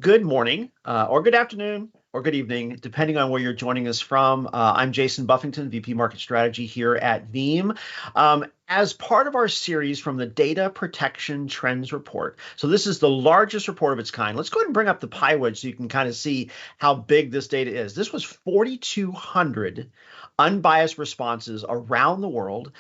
Good morning, or good afternoon, or good evening, depending on where you're joining us from. I'm Jason Buffington, VP Market Strategy here at Veeam. As part of our series from the Data Protection Trends Report. So this is the largest report of its kind. Let's go ahead and bring up the pie wedge so you can kind of see how big this data is. This was 4,200 unbiased responses around the world.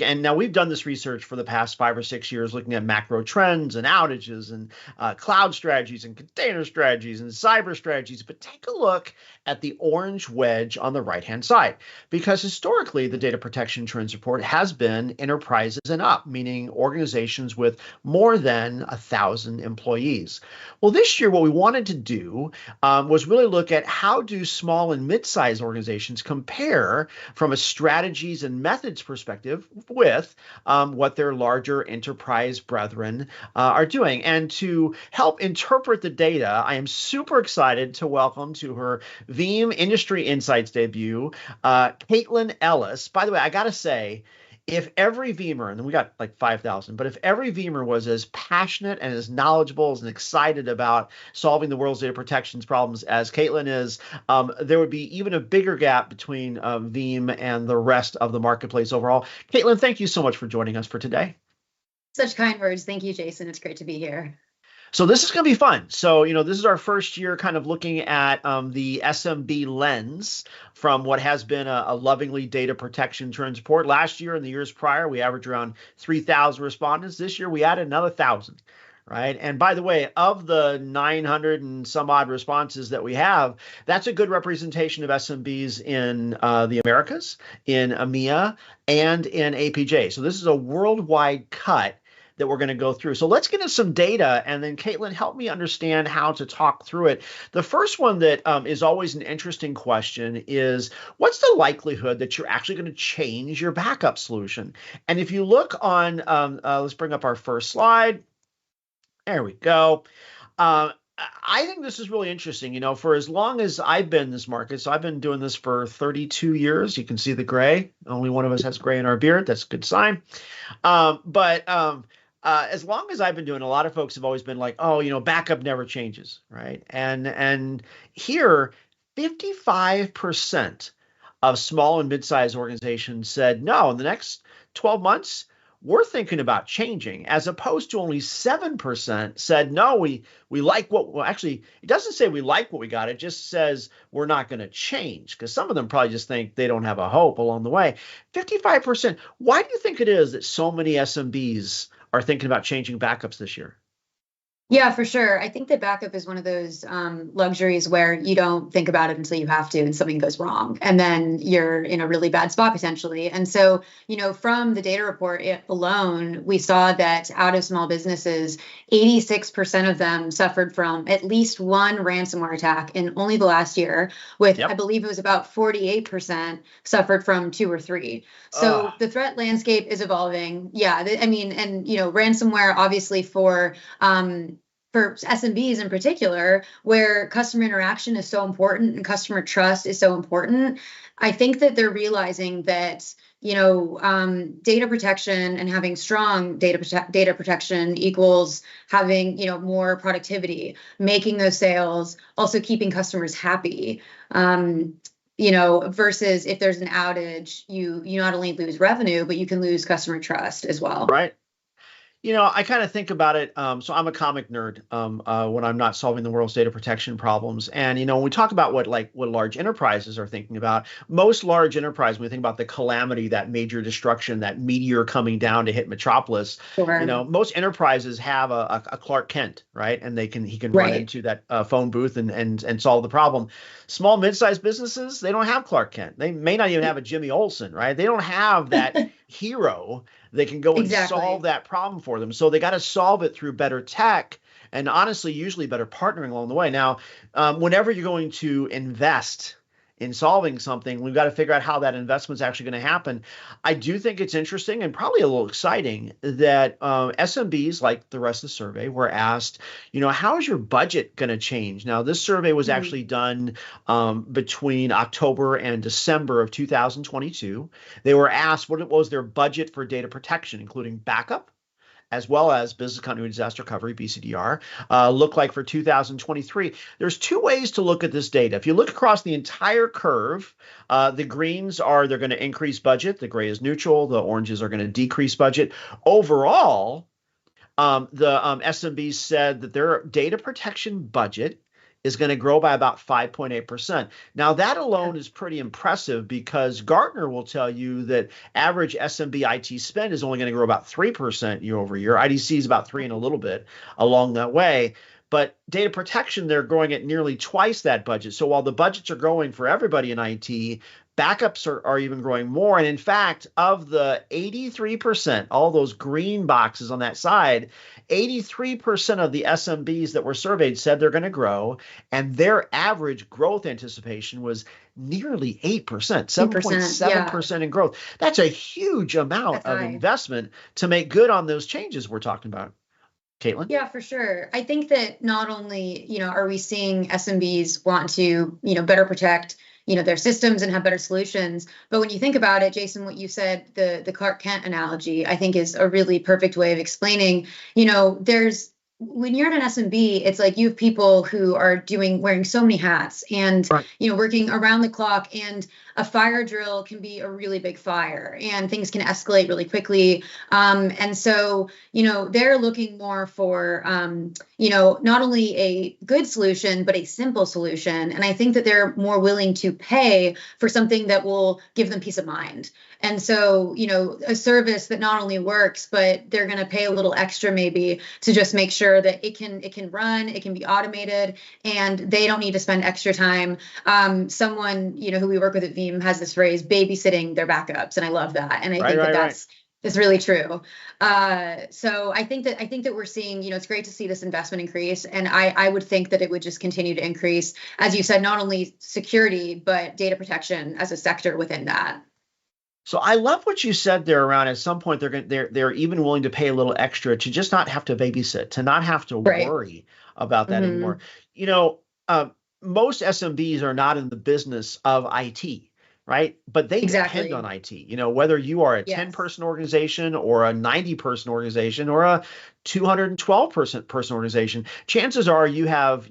And now we've done this research for the past 5 or 6 years, looking at macro trends and outages and cloud strategies and container strategies and cyber strategies. But take a look at the orange wedge on the right-hand side, because historically the Data Protection Trends Report has been enterprises and up, meaning organizations with more than 1,000 employees. Well, this year what we wanted to do was really look at how do small and mid-sized organizations compare from a strategies and methods perspective with what their larger enterprise brethren are doing. And to help interpret the data, I am super excited to welcome to her Veeam Industry Insights debut, Kaitlin Ellis. By the way, I got to say, if every Veeamer, and we got like 5,000, but if every Veeamer was as passionate and as knowledgeable and excited about solving the world's data protections problems as Kaitlin is, there would be even a bigger gap between Veeam and the rest of the marketplace overall. Kaitlin, thank you so much for joining us for today. Such kind words. Thank you, Jason. It's great to be here. So this is going to be fun. So, this is our first year kind of looking at the SMB lens from what has been a lovingly data protection trends report. Last year and the years prior, we averaged around 3,000 respondents. This year, we added another 1,000, right? And by the way, of the 900 and some odd responses that we have, that's a good representation of SMBs in the Americas, in EMEA, and in APJ. So this is a worldwide cut that we're going to go through. So let's get into some data, and then Kaitlin, help me understand how to talk through it. The first one that is always an interesting question is, what's the likelihood that you're actually going to change your backup solution? And if you look on, let's bring up our first slide. There we go. I think this is really interesting. For as long as I've been in this market, so I've been doing this for 32 years. You can see the gray. Only one of us has gray in our beard. That's a good sign. As long as I've been doing, a lot of folks have always been like, oh, backup never changes, right? And here, 55% of small and mid-sized organizations said, no, in the next 12 months, we're thinking about changing, as opposed to only 7% said, no, we like actually, it doesn't say we like what we got. It just says we're not going to change, because some of them probably just think they don't have a hope along the way. 55%. Why do you think it is that so many SMBs are thinking about changing backups this year? Yeah, for sure. I think that backup is one of those luxuries where you don't think about it until you have to and something goes wrong. And then you're in a really bad spot potentially. And so, from the data report alone, we saw that out of small businesses, 86% of them suffered from at least one ransomware attack in only the last year, with, I believe it was about 48% suffered from 2 or 3. So the threat landscape is evolving. Yeah, ransomware, obviously for SMBs in particular, where customer interaction is so important and customer trust is so important, I think that they're realizing that, data protection and having strong data protection equals having, more productivity, making those sales, also keeping customers happy. Versus if there's an outage, you not only lose revenue, but you can lose customer trust as well. Right. I kind of think about it. So I'm a comic nerd when I'm not solving the world's data protection problems. And, when we talk about what large enterprises are thinking about, most large enterprises, when we think about the calamity, that major destruction, that meteor coming down to hit Metropolis, Sure. Most enterprises have a Clark Kent, right? And he can run into that phone booth and solve the problem. Small, mid-sized businesses, they don't have Clark Kent. They may not even have a Jimmy Olsen, right? They don't have that hero. They can go and solve that problem for them. So they got to solve it through better tech and honestly, usually better partnering along the way. Now, whenever you're going to invest in solving something, we've got to figure out how that investment's actually going to happen. I do think it's interesting and probably a little exciting that SMBs, like the rest of the survey, were asked, how is your budget going to change? Now, this survey was actually done between October and December of 2022. They were asked what was their budget for data protection, including backup as well as business continuity disaster recovery, BCDR, look like for 2023? There's two ways to look at this data. If you look across the entire curve, the greens are they're going to increase budget. The gray is neutral. The oranges are going to decrease budget. Overall, the SMBs said that their data protection budget is going to grow by about 5.8%. Now, that alone is pretty impressive because Gartner will tell you that average SMB IT spend is only going to grow about 3% year over year. IDC is about 3 and a little bit along that way. But data protection, they're growing at nearly twice that budget. So while the budgets are growing for everybody in IT, backups are even growing more. And in fact, of the 83%, all those green boxes on that side, 83% of the SMBs that were surveyed said they're going to grow. And their average growth anticipation was nearly 8%, 7.7% in growth. That's a huge amount of investment to make good on those changes we're talking about. Kaitlin? Yeah, for sure. I think that not only, are we seeing SMBs want to, better protect, their systems and have better solutions, but when you think about it, Jason, what you said, the Clark Kent analogy, I think is a really perfect way of explaining, when you're at an SMB, it's like you have people who are wearing so many hats and, working around the clock, and a fire drill can be a really big fire and things can escalate really quickly. And so, they're looking more for, not only a good solution, but a simple solution. And I think that they're more willing to pay for something that will give them peace of mind. And so, a service that not only works, but they're going to pay a little extra maybe to just make sure that it can run, it can be automated, and they don't need to spend extra time. Someone, who we work with at Veeam has this phrase, babysitting their backups. And I love that. And I think that's really true. So I think that we're seeing, it's great to see this investment increase. And I would think that it would just continue to increase, as you said, not only security, but data protection as a sector within that. So I love what you said there around at some point they're even willing to pay a little extra to just not have to babysit, to not have to worry about that anymore. Most SMBs are not in the business of IT, right? But they depend on IT. Whether you are a 10-person organization or a 90-person organization or a 212-person organization, chances are you have,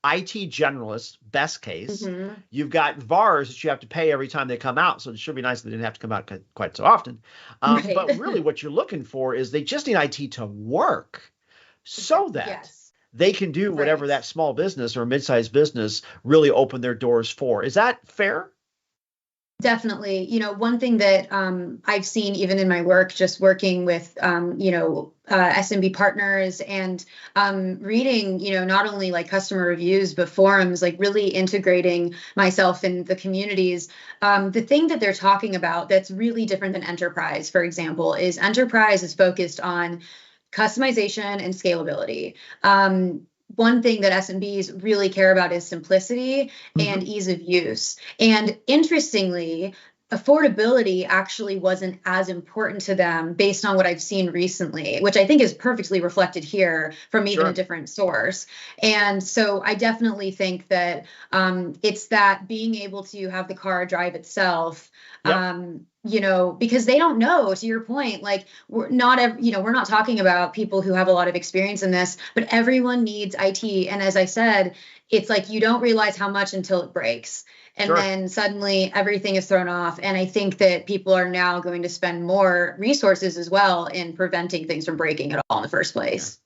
IT generalists, best case. You've got VARs that you have to pay every time they come out. So it should be nice that they didn't have to come out quite so often. But really what you're looking for is they just need IT to work so that they can do whatever that small business or mid-sized business really open their doors for. Is that fair? Definitely. One thing that I've seen even in my work, just working with, SMB partners and reading, not only like customer reviews, but forums, like really integrating myself in the communities. The thing that they're talking about that's really different than enterprise, for example, is enterprise is focused on customization and scalability. One thing that SMBs really care about is simplicity and ease of use. And interestingly, affordability actually wasn't as important to them based on what I've seen recently, which I think is perfectly reflected here from even a different source. And so I definitely think that it's that being able to have the car drive itself, because they don't know, to your point, like we're not talking about people who have a lot of experience in this, but everyone needs IT. And as I said, it's like you don't realize how much until it breaks. And then suddenly everything is thrown off. And I think that people are now going to spend more resources as well in preventing things from breaking at all in the first place.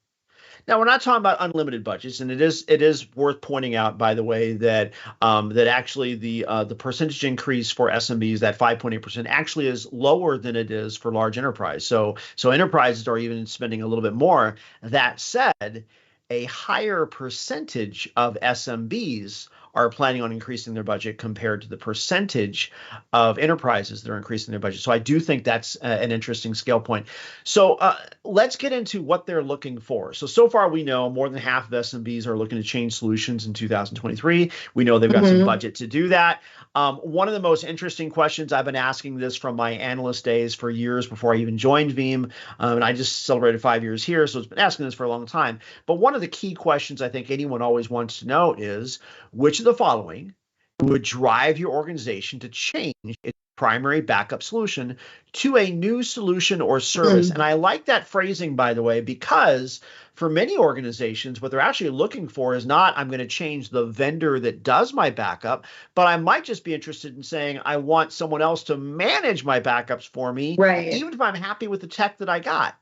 Now, we're not talking about unlimited budgets, and it is worth pointing out, by the way, that that actually the percentage increase for SMBs, that 5.8%, actually is lower than it is for large enterprise. So enterprises are even spending a little bit more. That said, a higher percentage of SMBs are planning on increasing their budget compared to the percentage of enterprises that are increasing their budget. So I do think that's an interesting scale point. So let's get into what they're looking for. So far we know more than half of SMBs are looking to change solutions in 2023. We know they've got some budget to do that. One of the most interesting questions, I've been asking this from my analyst days for years before I even joined Veeam, and I just celebrated 5 years here, so it's been asking this for a long time. But one of the key questions I think anyone always wants to know is, which of the following would drive your organization to change its primary backup solution to a new solution or service. Mm. And I like that phrasing, by the way, because for many organizations, what they're actually looking for is not, I'm going to change the vendor that does my backup, but I might just be interested in saying, I want someone else to manage my backups for me, Right. even if I'm happy with the tech that I got.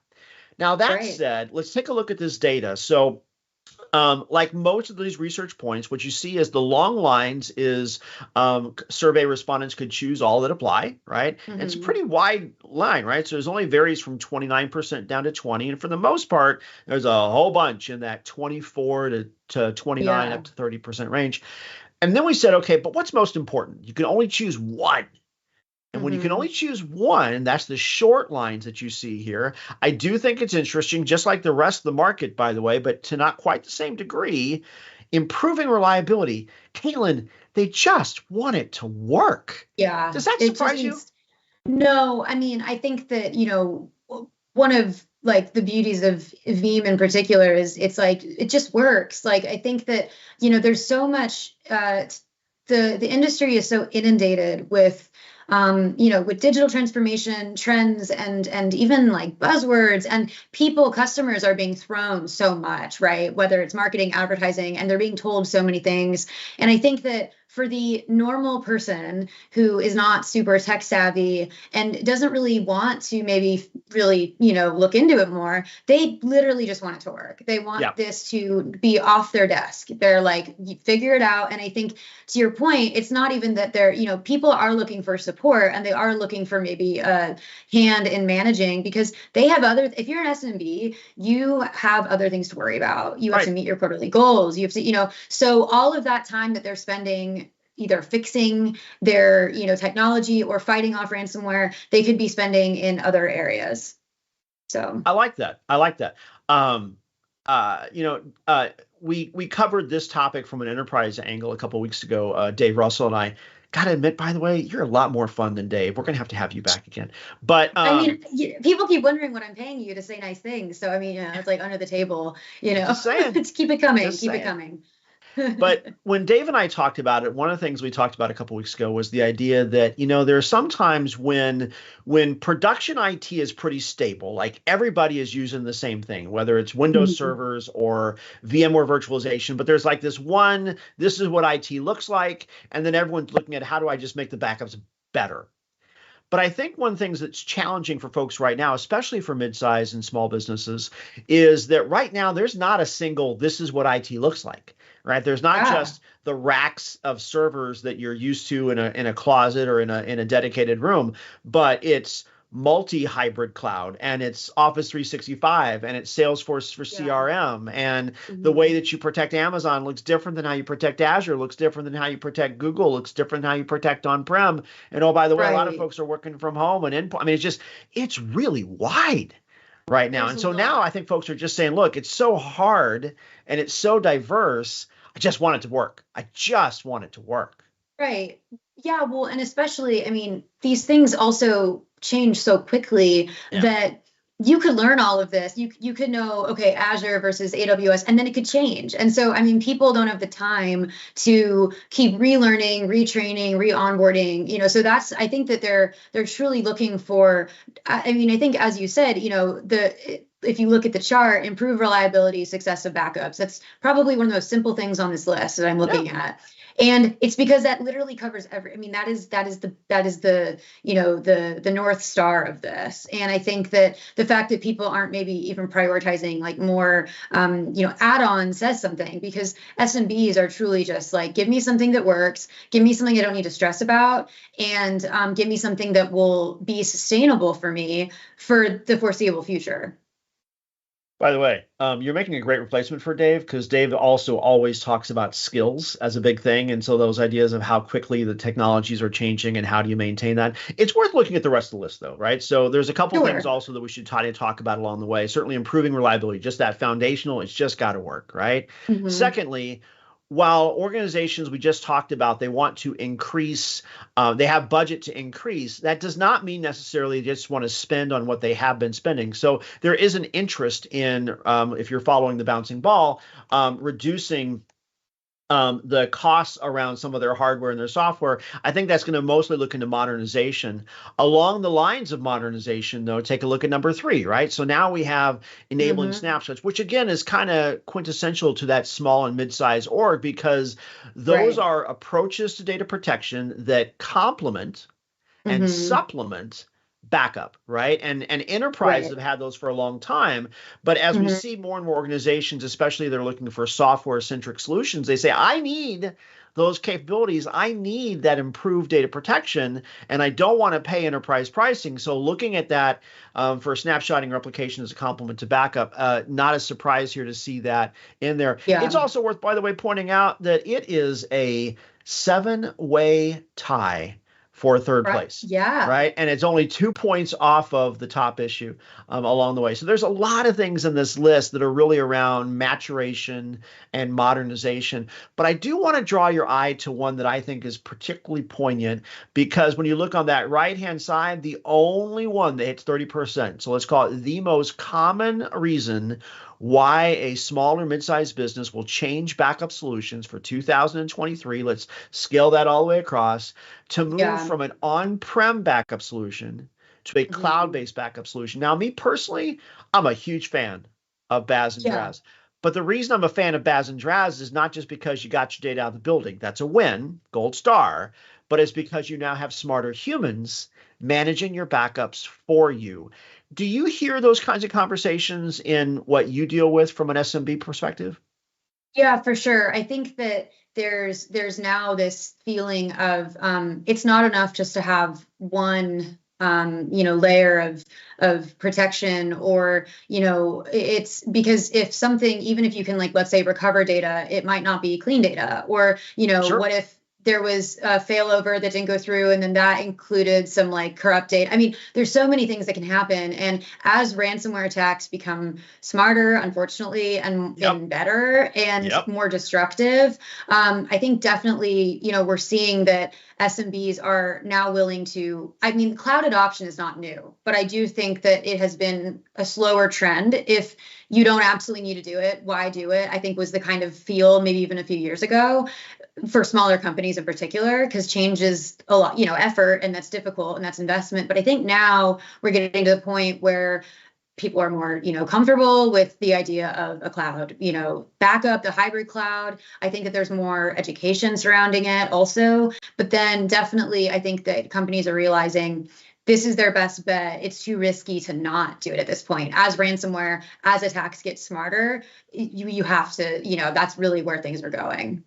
Now, that Right. said, let's take a look at this data. So like most of these research points, what you see is the long lines is survey respondents could choose all that apply, right? And it's a pretty wide line, right? So it only varies from 29% down to 20. And for the most part, there's a whole bunch in that 24 to 29 up to 30% range. And then we said, okay, but what's most important? You can only choose one. And when you can only choose one, that's the short lines that you see here. I do think it's interesting, just like the rest of the market, by the way, but to not quite the same degree, improving reliability. Kaitlin, they just want it to work. Yeah. Does that surprise you? No, I mean, I think that, one of like the beauties of Veeam in particular is it's like, it just works. Like, I think that, there's so much, the industry is so inundated with, with digital transformation trends and even like buzzwords, and customers are being thrown so much, right? Whether it's marketing, advertising, and they're being told so many things. And I think that for the normal person who is not super tech savvy and doesn't really want to maybe really, look into it more, they literally just want it to work. They want this to be off their desk. They're like, figure it out. And I think to your point, it's not even that they're, people are looking for support and they are looking for maybe a hand in managing, because they have if you're an SMB, you have other things to worry about. You have to meet your quarterly goals. You have to, so all of that time that they're spending either fixing their, technology or fighting off ransomware, they could be spending in other areas. So I like that. We covered this topic from an enterprise angle a couple of weeks ago. Dave Russell and I. Gotta admit, by the way, you're a lot more fun than Dave. We're gonna have you back again. But I mean, people keep wondering what I'm paying you to say nice things. So I mean, it's like under the table. Just saying. Let's keep it coming. It coming. But when Dave and I talked about it, one of the things we talked about a couple of weeks ago was the idea that, there are some times when production IT is pretty stable, like everybody is using the same thing, whether it's Windows servers or VMware virtualization, but there's like this is what IT looks like, and then everyone's looking at how do I just make the backups better. But I think one thing that's challenging for folks right now, especially for mid-sized and small businesses, is that right now there's not a single, this is what IT looks like, right? There's not just the racks of servers that you're used to in a closet or in a dedicated room, but it's multi-hybrid cloud, and it's Office 365, and it's Salesforce for CRM, and the way that you protect Amazon looks different than how you protect Azure, looks different than how you protect Google, looks different than how you protect on-prem. And oh, by the way, a lot of folks are working from home and endpoint. I mean, it's really wide right now. And so now I think folks are just saying, look, it's so hard and it's so diverse. I just want it to work. I just want it to work. Right. Yeah. Well, and especially, I mean, these things also change so quickly that you could learn all of this. You could know, okay, Azure versus AWS, and then it could change. And so, I mean, people don't have the time to keep relearning, retraining, re-onboarding, so I think that they're truly looking for, I mean, I think, as you said, if you look at the chart, improve reliability, success of backups, that's probably one of the most simple things on this list that I'm looking at. And it's because that literally covers that is the North Star of this. And I think that the fact that people aren't maybe even prioritizing like more, add-ons says something, because SMBs are truly just like, give me something that works, give me something I don't need to stress about, and give me something that will be sustainable for me for the foreseeable future. By the way, you're making a great replacement for Dave, because Dave also always talks about skills as a big thing. And so those ideas of how quickly the technologies are changing and how do you maintain that. It's worth looking at the rest of the list, though, right? So there's a couple things also that we should try to talk about along the way. Certainly improving reliability, just that foundational, it's just got to work, right? Secondly, while organizations we just talked about, they want to increase, they have budget to increase, that does not mean necessarily they just want to spend on what they have been spending. So there is an interest in, if you're following the bouncing ball, reducing the costs around some of their hardware and their software, I think that's going to mostly look into modernization. Along the lines of modernization, though, take a look at number 3, right? So now we have enabling Mm-hmm. snapshots, which again is kind of quintessential to that small and mid-sized org, because those Right. are approaches to data protection that complement and Mm-hmm. supplement backup, right? And enterprises Right. have had those for a long time. But as we Mm-hmm. see more and more organizations, especially they're looking for software-centric solutions, they say, I need those capabilities. I need that improved data protection, and I don't want to pay enterprise pricing. So looking at that for snapshotting replication as a complement to backup, not a surprise here to see that in there. It's Yeah. also worth, by the way, pointing out that it is a 7-way tie for third Right. place, Yeah. right? And it's only 2 points off of the top issue along the way. So there's a lot of things in this list that are really around maturation and modernization. But I do want to draw your eye to one that I think is particularly poignant, because when you look on that right-hand side, the only one that hits 30%, so let's call it the most common reason why a small or mid-sized business will change backup solutions for 2023. Let's scale that all the way across, to move Yeah. from an on-prem backup solution to a Mm-hmm. cloud-based backup solution. Now, me personally, I'm a huge fan of Baz and Yeah. Draz. But the reason I'm a fan of Baz and Draz is not just because you got your data out of the building. That's a win, gold star. But it's because you now have smarter humans managing your backups for you. Do you hear those kinds of conversations in what you deal with from an SMB perspective? Yeah, for sure. I think that there's now this feeling of it's not enough just to have one layer of protection, or it's because if something, even if you can, like, let's say, recover data, it might not be clean data, or Sure. what if there was a failover that didn't go through and then that included some like corrupt data. I mean, there's so many things that can happen, and as ransomware attacks become smarter, unfortunately, Yep. and better and Yep. more destructive, I think definitely, we're seeing that SMBs are now willing to, I mean, cloud adoption is not new, but I do think that it has been a slower trend. If you don't absolutely need to do it, why do it? I think was the kind of feel maybe even a few years ago for smaller companies in particular, because change is a lot, effort, and that's difficult and that's investment. But I think now we're getting to the point where people are more, comfortable with the idea of a cloud, backup, the hybrid cloud. I think that there's more education surrounding it also. But then definitely, I think that companies are realizing this is their best bet. It's too risky to not do it at this point. As ransomware, as attacks get smarter, you have to, that's really where things are going.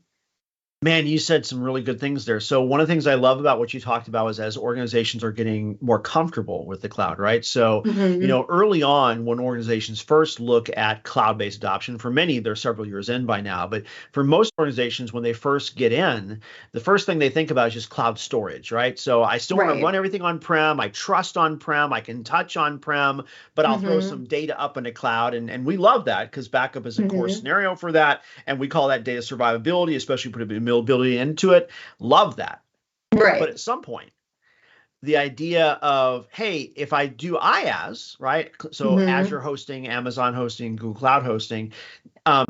Man, you said some really good things there. So one of the things I love about what you talked about is as organizations are getting more comfortable with the cloud, right? So, Hmm. early on when organizations first look at cloud-based adoption, for many, they're several years in by now, but for most organizations, when they first get in, the first thing they think about is just cloud storage, right? So I still want to Right. run everything on-prem. I trust on-prem. I can touch on-prem, but I'll throw Hmm. some data up in the cloud. And we love that because backup is a core Hmm. scenario for that. And we call that data survivability, especially put availability into it. Love that. But Right. at some point, the idea of, hey, if I do IaaS, right? So Azure Hmm. hosting, Amazon hosting, Google Cloud hosting,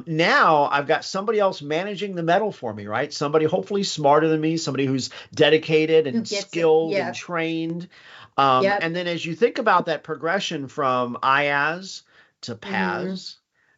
now I've got somebody else managing the metal for me, right? Somebody hopefully smarter than me, somebody who's dedicated Who and gets it? skilled and Yeah. trained. Yep. And then as you think about that progression from IaaS to Hmm. PaaS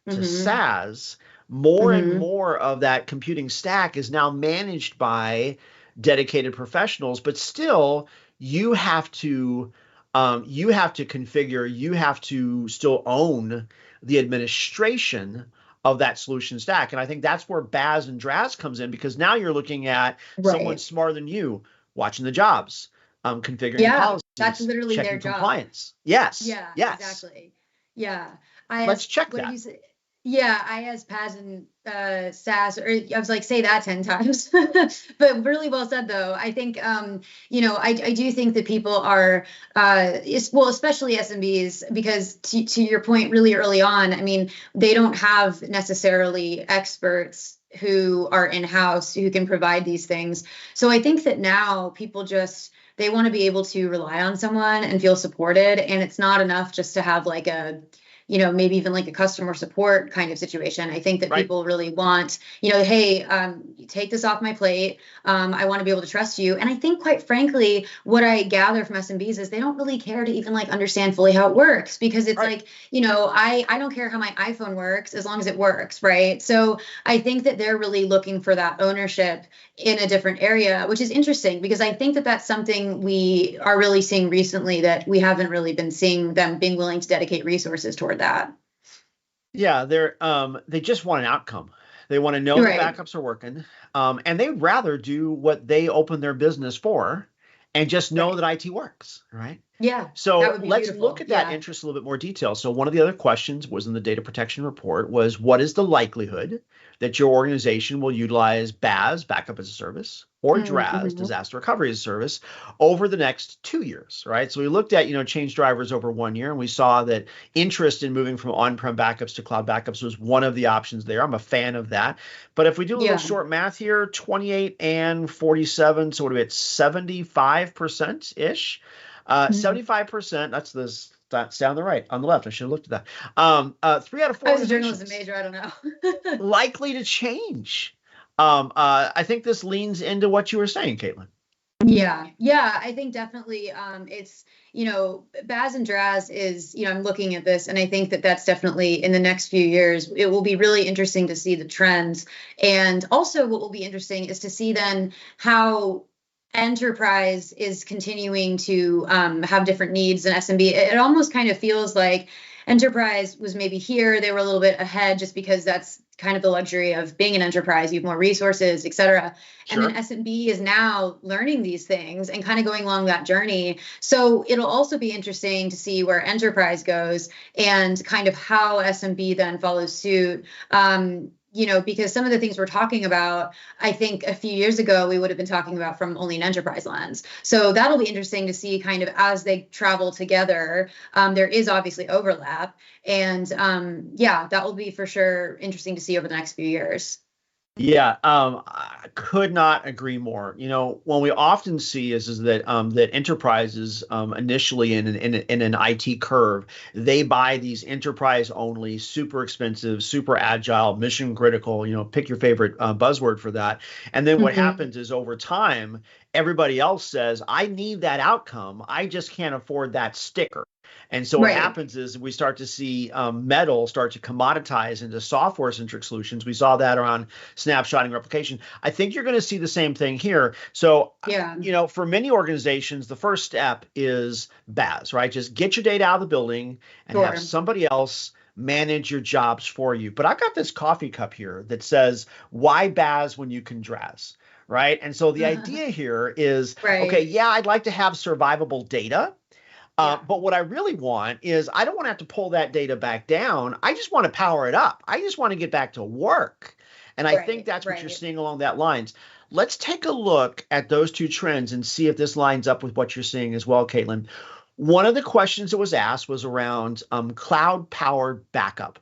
to Hmm. SaaS, more and Hmm. more of that computing stack is now managed by dedicated professionals, but still you have to configure, you have to still own the administration of that solution stack. And I think that's where Baz and Draz comes in, because now you're looking at someone Right. smarter than you watching the jobs, configuring Yeah. That's policies, literally their checking job. compliance. Yes, Yeah, yes. exactly. Yeah. I Let's as check what did that. you say? Yeah, I as Paz and SAS, or I was like, say that 10 times. But really well said though. I think I do think that people are well, especially SMBs, because to your point really early on, I mean, they don't have necessarily experts who are in-house who can provide these things. So I think that now people just they want to be able to rely on someone and feel supported. And it's not enough just to have like a maybe even like a customer support kind of situation. I think that Right. people really want, hey, take this off my plate. I want to be able to trust you. And I think, quite frankly, what I gather from SMBs is they don't really care to even like understand fully how it works, because it's Right. like, I don't care how my iPhone works as long as it works, right? So I think that they're really looking for that ownership in a different area, which is interesting, because I think that that's something we are really seeing recently, that we haven't really been seeing them being willing to dedicate resources toward that. Yeah, they just want an outcome. They want to know the Right. backups are working, and they'd rather do what they open their business for, and just know Right. that IT works, right? Yeah, that So would be let's look beautiful. at that Yeah. interest a little bit more detail. So one of the other questions was in the data protection report was, what is the likelihood that your organization will utilize BaaS, backup as a service, or DRaaS, Mm-hmm. disaster recovery as a service, over the next 2 years, right? So we looked at, change drivers over 1 year, and we saw that interest in moving from on-prem backups to cloud backups was one of the options there. I'm a fan of that. But if we do a little Yeah. short math here, 28 and 47, so what are we at, 75%-ish? Mhm. 75%, that's down the right. On the left, I should have looked at that. 3 out of 4 I was a journalism organizations major. I don't know. likely to change. I think this leans into what you were saying, Kaitlin. Yeah, yeah, I think definitely it's, BaaS and DRaaS is, I'm looking at this, and I think that that's definitely in the next few years, it will be really interesting to see the trends. And also what will be interesting is to see then how enterprise is continuing to have different needs than SMB. It almost kind of feels like enterprise was maybe here, they were a little bit ahead, just because that's kind of the luxury of being an enterprise. You have more resources, et cetera. And then Sure. SMB is now learning these things and kind of going along that journey. So it'll also be interesting to see where enterprise goes, and kind of how SMB then follows suit. Because some of the things we're talking about, I think a few years ago, we would have been talking about from only an enterprise lens. So that'll be interesting to see kind of as they travel together. There is obviously overlap. And yeah, that will be for sure interesting to see over the next few years. Yeah, I could not agree more. What we often see is that enterprises, initially in an IT curve, they buy these enterprise only, super expensive, super agile, mission critical. Pick your favorite buzzword for that. And then what Hmm. happens is, over time, everybody else says, "I need that outcome. I just can't afford that sticker." And so what Right. happens is we start to see metal start to commoditize into software centric solutions. We saw that around snapshotting replication. I think you're going to see the same thing here. So, Yeah. for many organizations, the first step is BaaS, right? Just get your data out of the building and have Sure. somebody else manage your jobs for you. But I've got this coffee cup here that says, why BaaS when you can DRaaS? Right. And so the idea here is, okay, Right. yeah, I'd like to have survivable data. Yeah. But what I really want is, I don't want to have to pull that data back down. I just want to power it up. I just want to get back to work. And I think Right. that's what you're Right. seeing along that lines. Let's take a look at those two trends and see if this lines up with what you're seeing as well, Kaitlin. One of the questions that was asked was around cloud powered backup.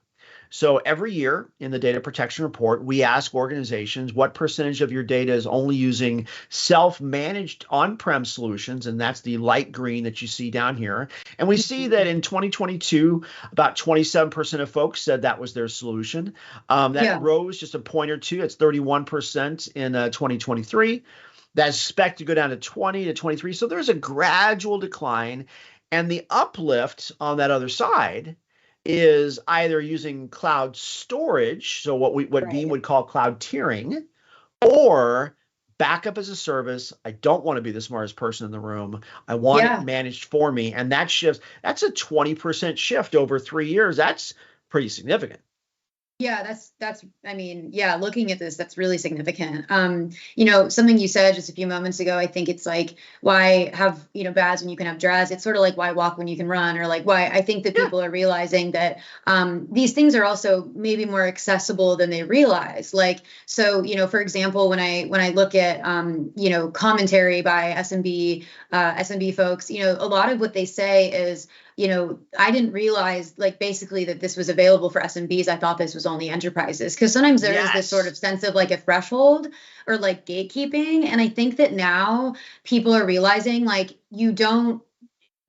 So every year in the data protection report, we ask organizations what percentage of your data is only using self-managed on-prem solutions, and that's the light green that you see down here. And we see that Mhm. in 2022, about 27% of folks said that was their solution. That Yeah. rose just a point or two. It's 31% in 2023. That's expected to go down to 20 to 23. So there's a gradual decline. And the uplift on that other side is either using cloud storage, so what Veeam Right. would call cloud tiering, or backup as a service. I don't want to be the smartest person in the room. I want it Yeah. managed for me. And that shifts, that's a 20% shift over 3 years. That's pretty significant. Yeah, that's I mean, yeah, looking at this, that's really significant. Something you said just a few moments ago, I think it's like, why have, BaaS when you can have DRaaS? It's sort of like, why walk when you can run, or like, why I think that Yeah. people are realizing that these things are also maybe more accessible than they realize. Like, so, for example, when I look at commentary by SMB folks, a lot of what they say is, I didn't realize, like, basically that this was available for SMBs. I thought this was only enterprises, because sometimes there is this sort Yes. of sense of like a threshold or like gatekeeping. And I think that now people are realizing, like,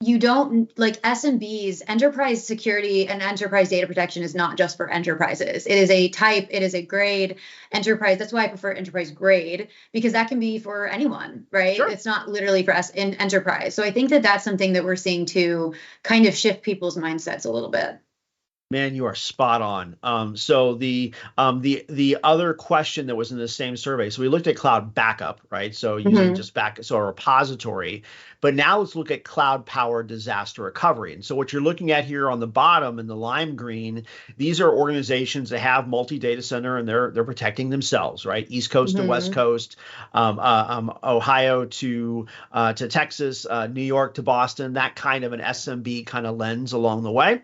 you don't like SMBs, enterprise security and enterprise data protection is not just for enterprises. It is a type, it is a grade enterprise. That's why I prefer enterprise grade, because that can be for anyone, right? Sure. It's not literally for us in enterprise. So I think that that's something that we're seeing to kind of shift people's mindsets a little bit. Man, you are spot on. So the other question that was in the same survey. So we looked at cloud backup, right? So using Mm-hmm. just so a repository. But now let's look at cloud powered disaster recovery. And so what you're looking at here on the bottom in the lime green, these are organizations that have multi data center and they're protecting themselves, right? East Coast to West Mm-hmm. Coast, Ohio to Texas, New York to Boston. That kind of an SMB kind of lens along the way.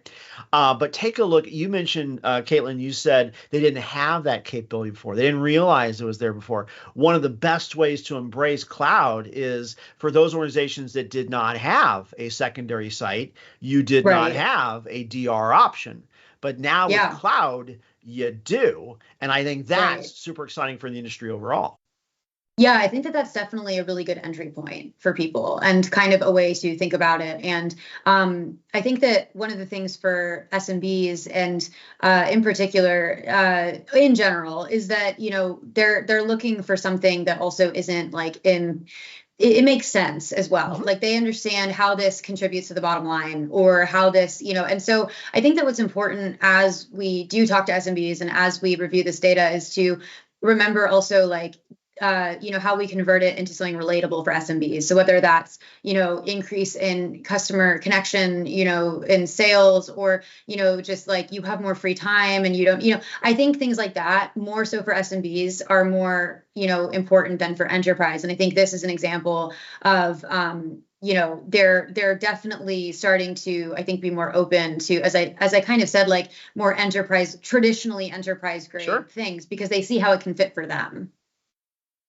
But take a look. You mentioned, Kaitlin, you said they didn't have that capability before. They didn't realize it was there before. One of the best ways to embrace cloud is for those organizations that did not have a secondary site, you did not Right. have a DR option. But now with Yeah. cloud, you do. And I think that's Right. super exciting for the industry overall. Yeah, I think that that's definitely a really good entry point for people and kind of a way to think about it. And I think that one of the things for SMBs and in particular, in general, is that they're looking for something that also isn't like it makes sense as well. Mhm. Like they understand how this contributes to the bottom line or how this, and so I think that what's important as we do talk to SMBs and as we review this data is to remember also like how we convert it into something relatable for SMBs. So whether that's, increase in customer connection, in sales or, just like you have more free time and you don't, I think things like that more so for SMBs are more, important than for enterprise. And I think this is an example of, they're definitely starting to, I think, be more open to, as I kind of said, like more traditionally enterprise grade Sure. things because they see how it can fit for them.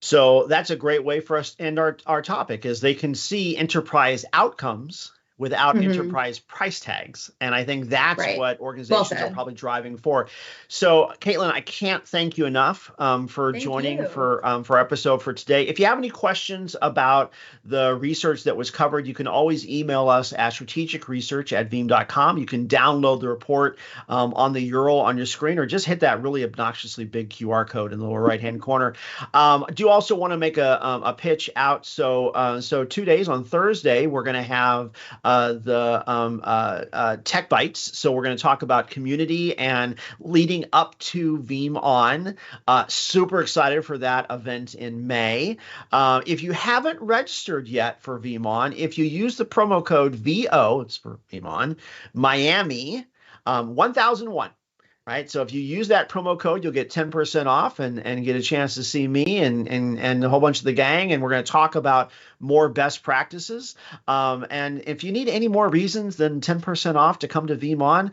So that's a great way for us to end our topic is they can see enterprise outcomes without Hmm. enterprise price tags. And I think that's Right. what Well organizations are said. probably driving for. So Kaitlin, I can't thank you enough for Thank joining you. for our episode for today. If you have any questions about the research that was covered, you can always email us at strategicresearch@veeam.com. You can download the report on the URL on your screen or just hit that really obnoxiously big QR code in the lower right-hand corner. I do also want to make a pitch out. So 2 days on Thursday, we're going to have the Tech Bites. So we're going to talk about community and leading up to Veeam On. Super excited for that event in May. If you haven't registered yet for Veeam On, if you use the promo code VO, it's for Veeam On, Miami 1001. Right. So if you use that promo code, you'll get 10% off and get a chance to see me and a whole bunch of the gang. And we're going to talk about more best practices. And if you need any more reasons than 10% off to come to VeeamON,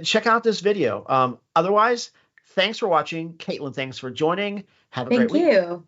check out this video. Otherwise, thanks for watching. Kaitlin, thanks for joining. Have a great Thank week. you.